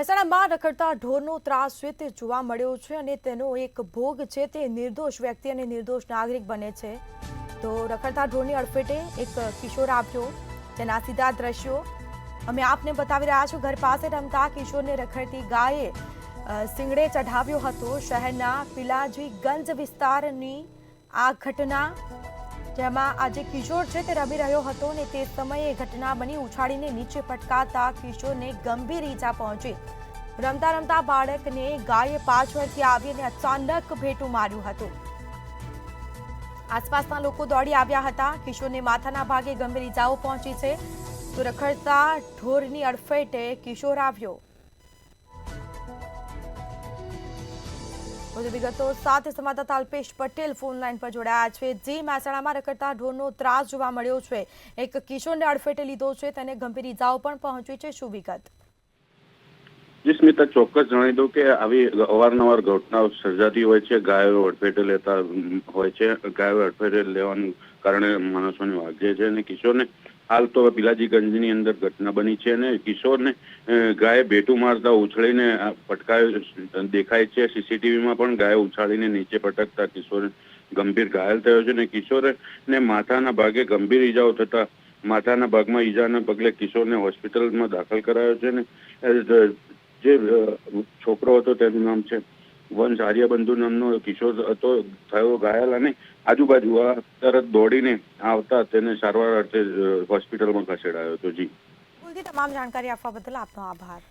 મહેસાણામાં રખડતા ઢોરનો ત્રાસ છે તે જોવા મળ્યો છે અને તેનો એક ભોગ છે તે નિર્દોષ વ્યક્તિ અને નિર્દોષ નાગરિક બને છે। તો રખડતા ઢોરની અડફેટે એક કિશોર આવ્યો, તેના સીધા દ્રશ્યો અમે આપને બતાવી રહ્યા છું। ઘર પાસે રમતા કિશોરને રખડતી ગાયે સિંગડે ચઢાવ્યો હતો। શહેરના પિલાજીગંજ વિસ્તારની આ ઘટના, જેમાં આજે કિશોર છે તે રમી રહ્યો હતો અને તે સમયે ઘટના બની। ઉછાળીને નીચે પટકાતા કિશોરને ગંભીર ઈજા પહોંચી। રમતા રમતા બાળકને ગાયે પાછળથી આવીને અચાનક ભેટું માર્યું હતું। આસપાસના લોકો દોડી આવ્યા હતા। કિશોરને માથાના ભાગે ગંભીર ઈજાઓ પહોંચી છે। તો રખડતા ઢોરની અડફેટે કિશોર આવ્યો। વધુ વિગતો સાથે સંવાદદાતા અલ્પેશ પટેલ ફોન લાઈન પર જોડાયા છે। જે મહેસાણામાં રખડતા ઢોરનો ત્રાસ જોવા મળ્યો છે, એક કિશોરને અડફેટે લીધો છે, તેને ગંભીર ઈજાઓ પણ પહોંચી છે, શું વિગત? જી સ્મિતા, ચોક્કસ જણાવી દઉં કે આવી અવારનવાર ઘટનાઓ સર્જાતી હોય છે। ગાયો અડફેટે લેતા હોય છે, ગાયો અડફેટે લેવાનું કારણે માણસોને વાગે છે અને કિશોરને હાલ તો પિલાજીગંજની અંદર ઘટના બની છે અને કિશોરને ગાયે ભેટું મારતા ઉછળીને પટકાયો દેખાય છે। સીસીટીવીમાં પણ ગાય ઉછાળીને નીચે પટકતા કિશોર ગંભીર ઘાયલ થયો છે અને કિશોરને માથાના ભાગે ગંભીર ઈજાઓ થતા માથાના ભાગમાં ઈજાના પગલે કિશોરને હોસ્પિટલમાં દાખલ કરાયો છે અને જે છોકરો હતો તેનું નામ છે વંશ આર્યબંધુ નામનો કિશોર હતો, થયો ઘાયલ અને આજુબાજુ તરત દોડીને આવતા તેને સારવાર અર્થે હોસ્પિટલમાં ખસેડાયો હતો। જી, તમામ જાણકારી આપવા બદલ આપનો આભાર।